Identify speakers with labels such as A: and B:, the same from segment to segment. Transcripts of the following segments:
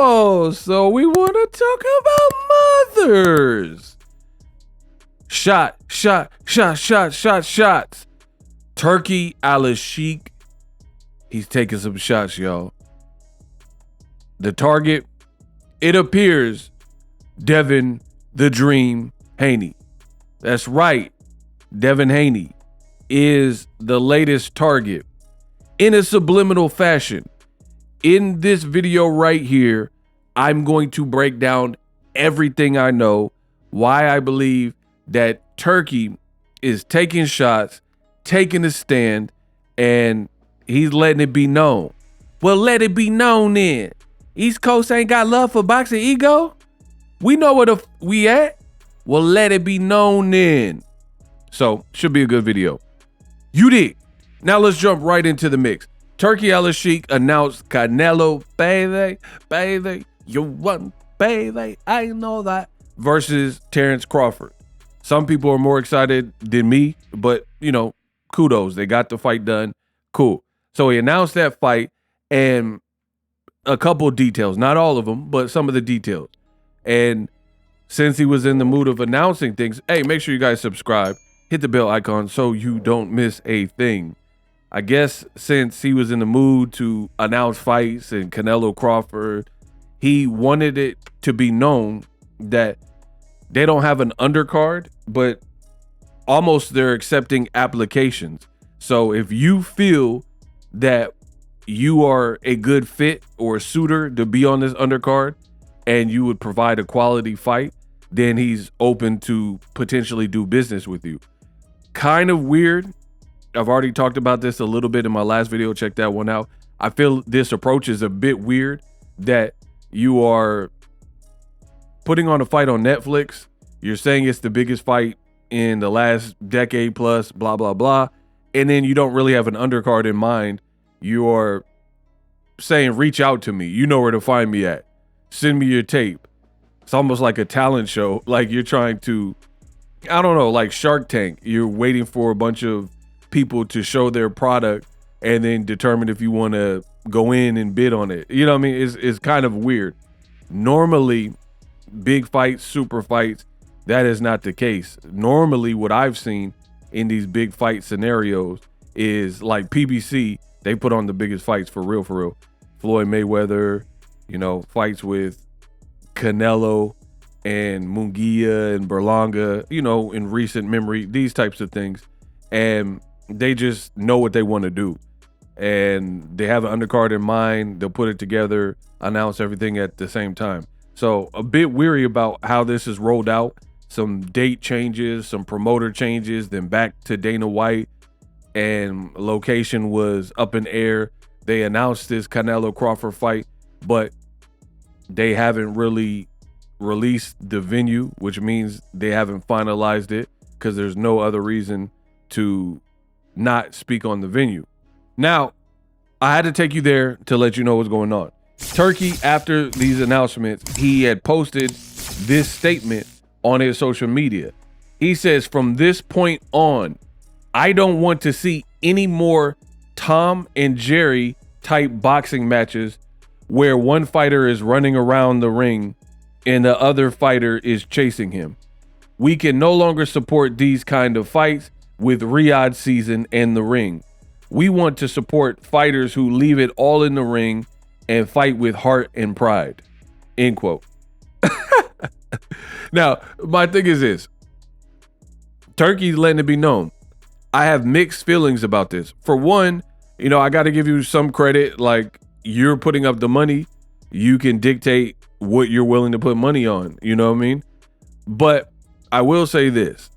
A: Oh, so we want to talk about mothers. Shots. Turki Alalshikh, he's taking some shots, y'all. The target, it appears, Devin the Dream Haney. That's right. Devin Haney is the latest target in a subliminal fashion. In this video right here, I'm going to break down everything I know, why I believe that Turki is taking shots, taking a stand, and he's letting it be known. Well, let it be known then. East Coast ain't got love for boxing ego? We know where we at? Well, let it be known then. So, should be a good video. You dig? Now let's jump right into the mix. Turki Alalshikh announced Canelo, baby, you want, baby, I know that, versus Terrence Crawford. Some people are more excited than me, but, you know, kudos. They got the fight done. Cool. So he announced that fight and a couple of details. Not all of them, but some of the details. And since he was in the mood of announcing things, hey, make sure you guys subscribe. Hit the bell icon so you don't miss a thing. I guess since he was in the mood to announce fights and Canelo Crawford, he wanted it to be known that they don't have an undercard, but almost they're accepting applications. So if you feel that you are a good fit or a suitor to be on this undercard and you would provide a quality fight, then he's open to potentially do business with you. Kind of weird. I've already talked about this a little bit in my last video. Check that one out. I feel this approach is a bit weird, that you are putting on a fight on Netflix. You're saying it's the biggest fight in the last decade plus, blah, blah, blah. And then you don't really have an undercard in mind. You are saying, reach out to me. You know where to find me at. Send me your tape. It's almost like a talent show. Like you're trying to, I don't know, like Shark Tank. You're waiting for a bunch of people to show their product and then determine if you want to go in and bid on it. You know what I mean? It's kind of weird. Normally, big fights, super fights, that is not the case. Normally, what I've seen in these big fight scenarios is like PBC, they put on the biggest fights for real, for real. Floyd Mayweather, you know, fights with Canelo and Munguia and Berlanga, you know, in recent memory, these types of things. And they just know what they want to do. And they have an undercard in mind. They'll put it together, announce everything at the same time. So a bit weary about how this is rolled out. Some date changes, some promoter changes, then back to Dana White, and location was up in air. They announced this Canelo Crawford fight, but they haven't really released the venue, which means they haven't finalized it because there's no other reason to not speak on the venue. Now, I had to take you there to let you know what's going on. Turki, after these announcements, he had posted this statement on his social media. He says, from this point on, I don't want to see any more Tom and Jerry type boxing matches where one fighter is running around the ring and the other fighter is chasing him. We can no longer support these kind of fights with Riyadh season and the ring. We want to support fighters who leave it all in the ring and fight with heart and pride. End quote. Now, my thing is this. Turki's letting it be known. I have mixed feelings about this. For one, you know, I got to give you some credit. Like, you're putting up the money. You can dictate what you're willing to put money on. You know what I mean? But I will say this.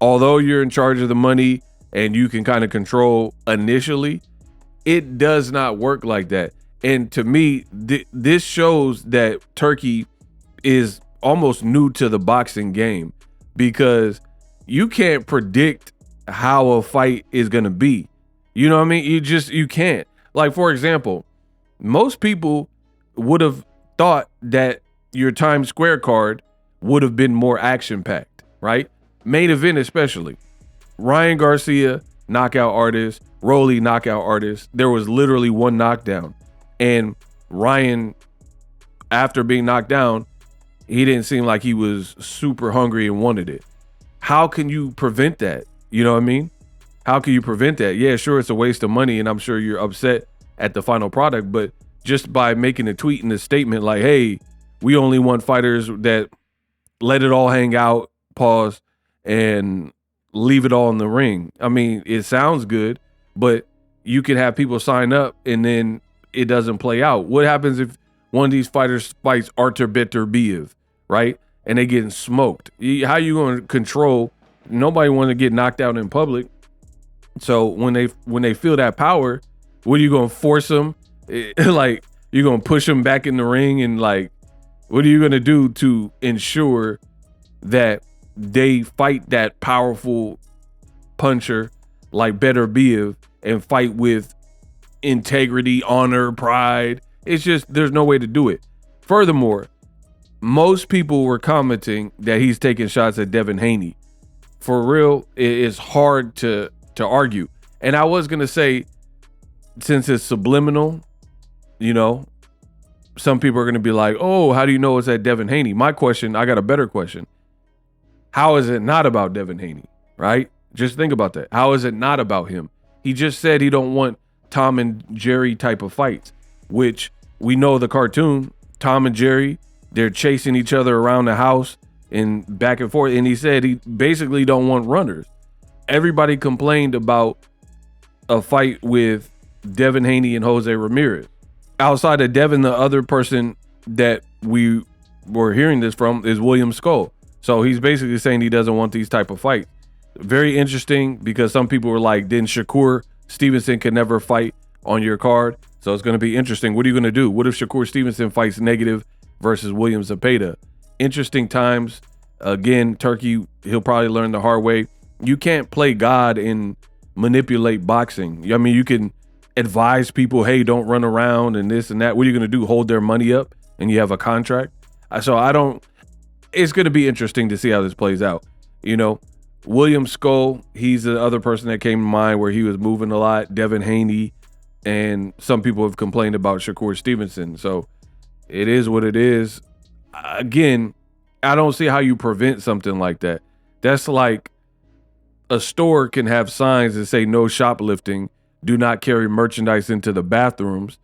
A: Although you're in charge of the money and you can kind of control initially, it does not work like that. And to me, this shows that Turki is almost new to the boxing game, because you can't predict how a fight is going to be. You know what I mean? You can't. Like, for example, most people would have thought that your Times Square card would have been more action-packed, right? Main event especially. Ryan Garcia, knockout artist. Rolly, knockout artist. There was literally one knockdown. And Ryan after being knocked down, he didn't seem like he was super hungry and wanted it. How can you prevent that? You know what I mean? How can you prevent that? Yeah, sure, it's a waste of money, and I'm sure you're upset at the final product, but just by making a tweet and a statement like, hey, we only want fighters that let it all hang out, pause, and leave it all in the ring. I mean, it sounds good, but you can have people sign up and then it doesn't play out. What happens if one of these fighters fights Artur Beterbiev, right? And they getting smoked. How you going to control? Nobody wants to get knocked out in public. So when they feel that power, what are you going to force them? Like, you're going to push them back in the ring, and like, what are you going to do to ensure that they fight that powerful puncher like Beterbiev and fight with integrity, honor, pride? It's just, there's no way to do it. Furthermore, most people were commenting that he's taking shots at Devin Haney. For real, it's hard to argue. And I was going to say, since it's subliminal, you know, some people are going to be like, oh, how do you know it's at Devin Haney? My question, I got a better question. How is it not about Devin Haney, right? Just think about that. How is it not about him? He just said he don't want Tom and Jerry type of fights, which we know the cartoon, Tom and Jerry, they're chasing each other around the house and back and forth. And he said he basically don't want runners. Everybody complained about a fight with Devin Haney and Jose Ramirez. Outside of Devin, the other person that we were hearing this from is William Skull. So he's basically saying he doesn't want these type of fights. Very interesting, because some people were like, then Shakur Stevenson can never fight on your card. So it's going to be interesting. What are you going to do? What if Shakur Stevenson fights negative versus William Zepeda? Interesting times. Again, Turki, he'll probably learn the hard way. You can't play God and manipulate boxing. I mean, you can advise people, hey, don't run around and this and that. What are you going to do? Hold their money up and you have a contract? So it's going to be interesting to see how this plays out. You know, William Skull, he's the other person that came to mind where he was moving a lot. Devin Haney, and some people have complained about Shakur Stevenson. So it is what it is. Again, I don't see how you prevent something like that. That's like a store can have signs that say no shoplifting, do not carry merchandise into the bathrooms.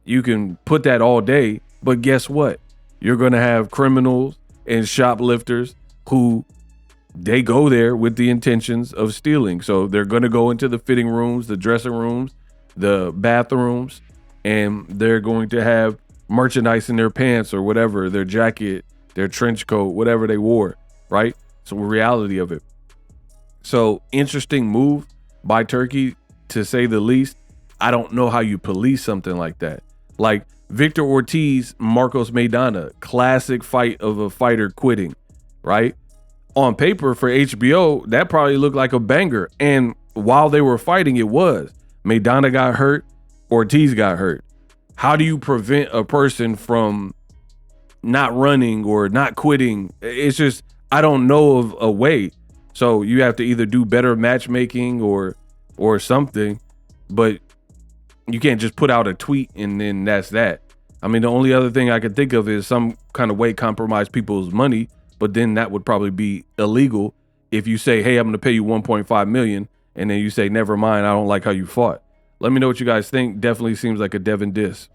A: You can put that all day, but guess what? You're going to have criminals and shoplifters who they go there with the intentions of stealing. So they're going to go into the fitting rooms, the dressing rooms, the bathrooms, and they're going to have merchandise in their pants or whatever, their jacket, their trench coat, whatever they wore, right? So reality of it. So interesting move by Turki, to say the least. I don't know how you police something like that. Like Victor Ortiz, Marcos Maidana, classic fight of a fighter quitting, right? On paper for HBO, that probably looked like a banger. And while they were fighting, it was. Maidana got hurt, Ortiz got hurt. How do you prevent a person from not running or not quitting? It's just, I don't know of a way. So you have to either do better matchmaking or something, but you can't just put out a tweet and then that's that. I mean, the only other thing I could think of is some kind of way compromise people's money, but then that would probably be illegal if you say, hey, I'm going to pay you 1.5 million, and then you say, never mind, I don't like how you fought. Let me know what you guys think. Definitely seems like a Devin diss.